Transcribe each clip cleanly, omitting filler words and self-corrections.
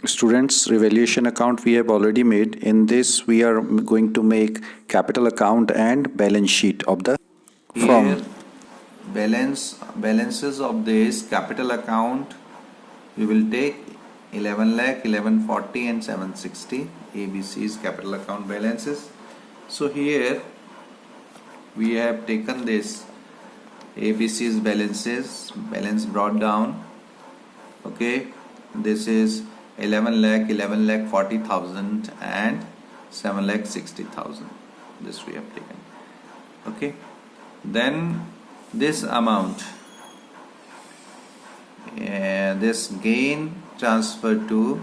Students, revaluation account we have already made. In this we are going to make capital account and balance sheet of the Here firm. balances of this capital account, we will take 11 lakh, 1140 and 760 ABC's capital account balances. So here we have taken this ABC's balances, balance brought down. Okay, this is 11 lakh, 11 lakh 40,000 and 7 lakh 60,000. This we have taken. Okay, then this amount, this gain transferred to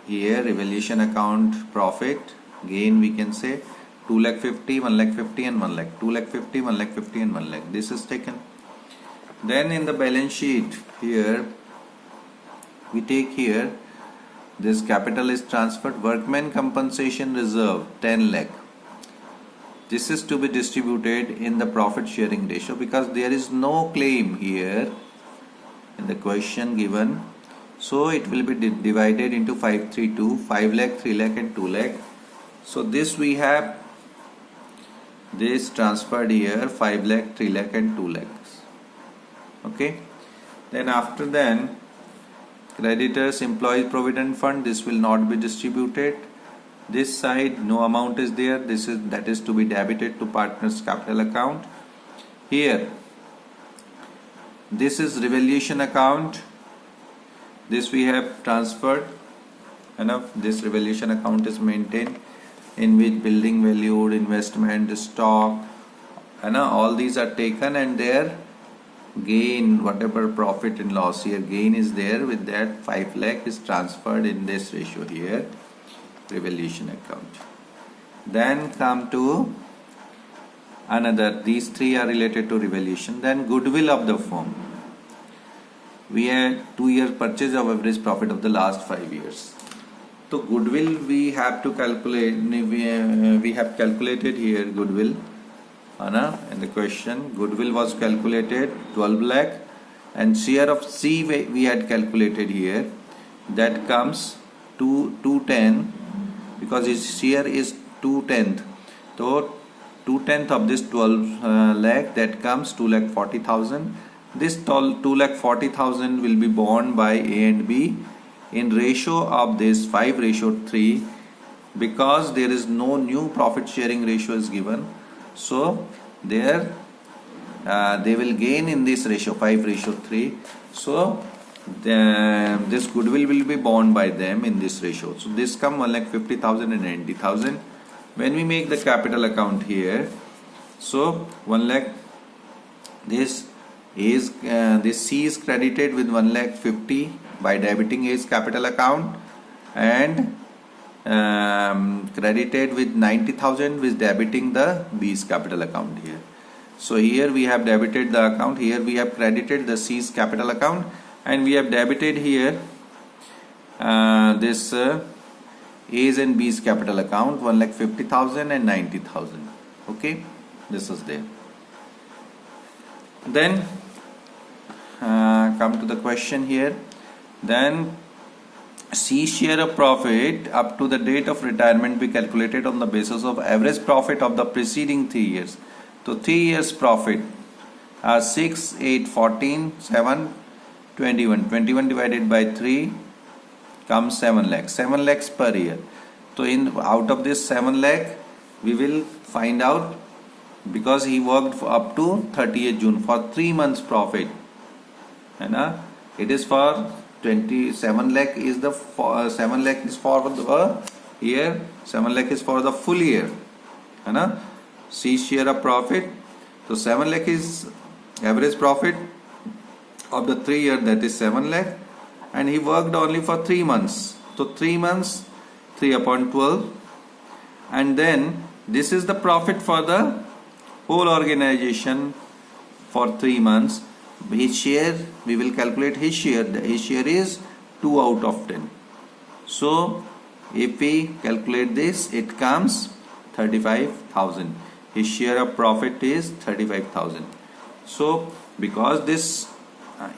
here revaluation account profit gain, we can say 2 lakh 50, 1 lakh 50 and 1 lakh, 2 lakh 50, 1 lakh 50 and 1 lakh. This is taken. Then in the balance sheet here we take here this capital is transferred, workman compensation reserve 10 lakh. This is to be distributed in the profit sharing ratio because there is no claim here in the question given. So it will be divided into 532, 5 lakh, 3 lakh and 2 lakh. So this we have this transferred here 5 lakh, 3 lakh and 2 lakhs. Okay. Then after then creditors employees provident fund, this will not be distributed. This side no amount is there, that is to be debited to partners capital account. Here this is revaluation account, this we have transferred enough. This revaluation account is maintained in which building valued, investment, stock and all these are taken and their gain, whatever profit and loss here gain is there, with that 5 lakh is transferred in this ratio here revaluation account. Then come to another, these three are related to revaluation. Then goodwill of the firm, we had 2 year purchase of average profit of the last 5 years. So goodwill we have to calculate, we have calculated here goodwill in the question. Goodwill was calculated 12 lakh and share of C we had calculated here, that comes to 210 because his share is 2/10. So 2/10 of this 12 lakh, that comes 2,40,000. This 2,40,000 will be borne by A and B in ratio of this 5:3 because there is no new profit sharing ratio is given. So there they will gain in this ratio 5:3. So this goodwill will be borne by them in this ratio. So this come 1,50,000 and 90,000. When we make the capital account here, so 1 lakh, this is this C is credited with 1,50,000 by debiting his capital account and credited with 90,000 with debiting the B's capital account here. So here we have debited the account, here we have credited the C's capital account and we have debited here this A's and B's capital account 1,50,000 and 90,000. Okay, this is there. Then come to the question here. Then C share of profit up to the date of retirement be calculated on the basis of average profit of the preceding 3 years. So 3 years profit are 6, 8, 14, 7, 21. 21 divided by 3 comes 7 lakhs. 7 lakhs per year. So out of this 7 lakh we will find out, because he worked up to 30th June for 3 months profit. It is for 27 lakh is the 7 lakh is for the year, 7 lakh is for the full year. C share of profit. So 7 lakh is average profit of the 3 year, that is 7 lakh, and he worked only for 3 months. So 3 months 3 upon 12, and then this is the profit for the whole organization for 3 months. His share, we will calculate his share. His share is 2 out of 10. So if we calculate this, it comes 35,000. His share of profit is 35,000. So because this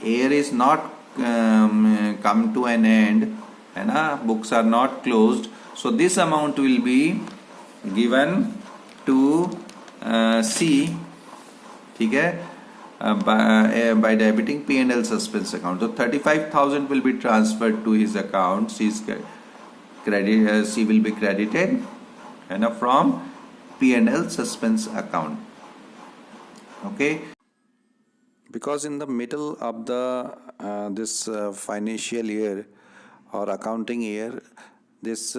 year is not come to an end, है ना, books are not closed, so this amount will be given to C, ठीक है, by debiting P&L suspense account. So 35,000 will be transferred to his account. C will be credited and from P&L suspense account. Okay. Because in the middle of the this financial year or accounting year, this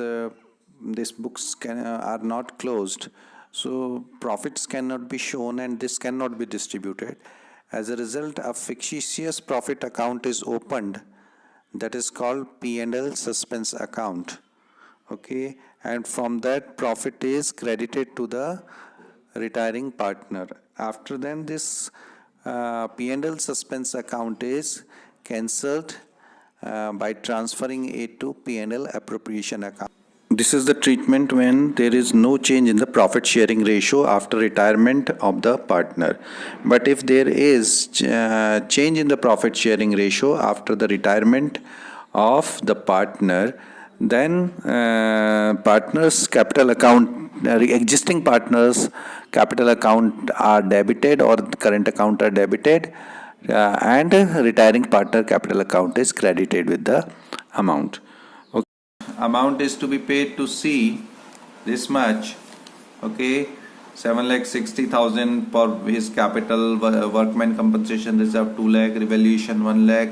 books are not closed, so profits cannot be shown and this cannot be distributed. As a result, a fictitious profit account is opened, that is called P&L suspense account. Okay, and from that profit is credited to the retiring partner. After then, this P&L suspense account is cancelled by transferring it to P&L appropriation account. This is the treatment when there is no change in the profit sharing ratio after retirement of the partner. But if there is change in the profit sharing ratio after the retirement of the partner, then partners capital account, existing partners capital account are debited or current account are debited, and retiring partner capital account is credited with the amount. Okay. Amount is to be paid to C, this much, okay, 7,60,000 for his capital, workman compensation reserve 2 lakh, revaluation 1 lakh,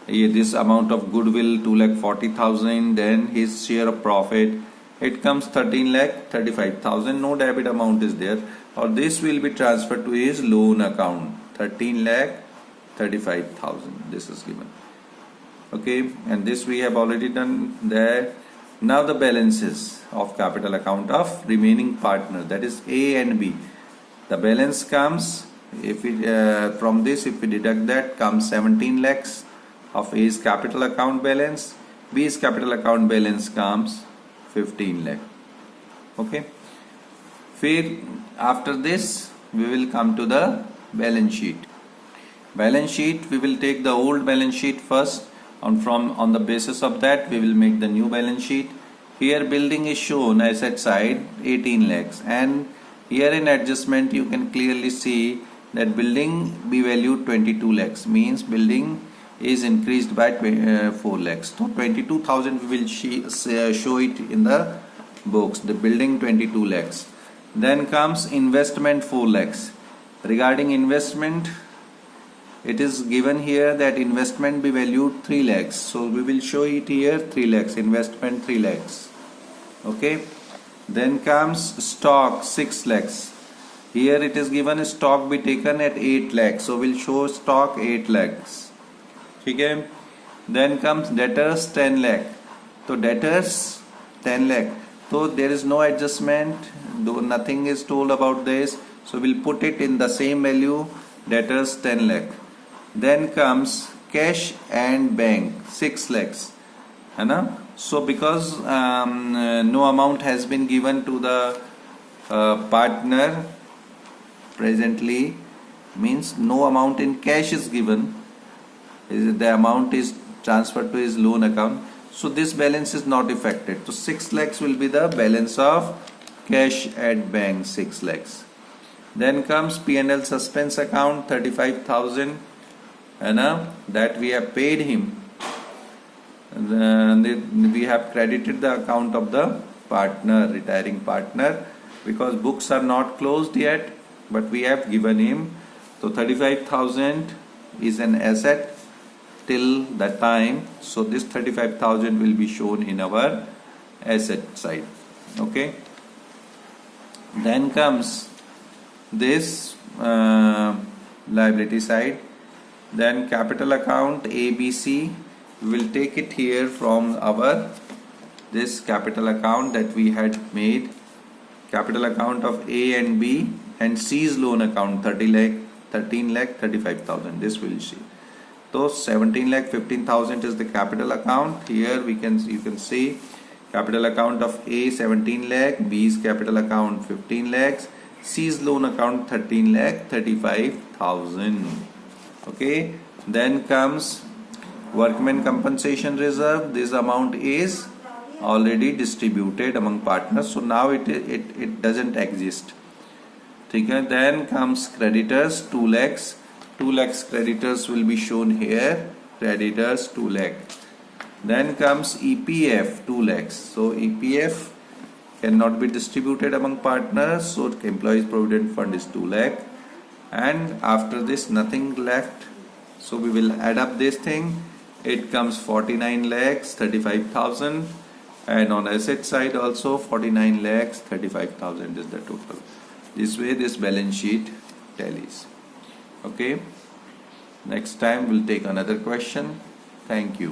this amount of goodwill 2,40,000, then his share of profit, it comes 13,35,000. No debit amount is there, or this will be transferred to his loan account, 13,35,000. This is given. Okay, and this we have already done there. Now the balances of capital account of remaining partner, that is A and B. The balance comes, if we from this, if we deduct that, comes 17 lakhs of A's capital account balance. B's capital account balance comes 15 lakh. Okay. After this, we will come to the balance sheet. Balance sheet, we will take the old balance sheet first, and on the basis of that, we will make the new balance sheet. Here, building is shown asset side 18 lakhs, and here in adjustment, you can clearly see that building be valued 22 lakhs, means building is increased by 4 lakhs. So 22,000 we will show it in the books, the building 22 lakhs. Then comes investment 4 lakhs. Regarding investment, it is given here that investment be valued 3 lakhs. So we will show it here 3 lakhs, investment 3 lakhs. Okay. Then comes stock 6 lakhs. Here it is given stock be taken at 8 lakhs. So we'll show stock 8 lakhs. Okay. Then comes debtors 10 lakh. So debtors 10 lakh. So there is no adjustment, though nothing is told about this. So we'll put it in the same value, debtors 10 lakh. Then comes cash and bank 6 lakhs. So because no amount has been given to the partner presently, means no amount in cash is given. The amount is transferred to his loan account, so this balance is not affected. So 6 lakhs will be the balance of cash at bank, 6 lakhs. Then comes P&L suspense account 35,000, that we have paid him. We have credited the account of the partner, retiring partner, because books are not closed yet, but we have given him. So 35,000 is an asset till that time, so this 35,000 will be shown in our asset side. Okay. Then comes this liability side. Then capital account ABC, we will take it here from our this capital account that we had made, capital account of A and B, and C's loan account 13 lakh 35,000. This will see. So 17 lakh 15,000 is the capital account. Here you can see capital account of A 17 lakh, B's capital account 15 lakhs, C's loan account 13 lakh 35,000. Okay. Then comes Workmen compensation reserve, this amount is already distributed among partners, so now it doesn't exist. Okay, then comes creditors 2 lakhs. 2 lakhs creditors will be shown here. Creditors 2 lakh. Then comes EPF 2 lakhs. So EPF cannot be distributed among partners, so employees provident fund is 2 lakh, and after this nothing left, so we will add up this thing. It comes 49 lakhs 35,000, and on asset side also 49 lakhs 35,000 is the total. This way this balance sheet tallies. Okay, next time we'll take another question. Thank you.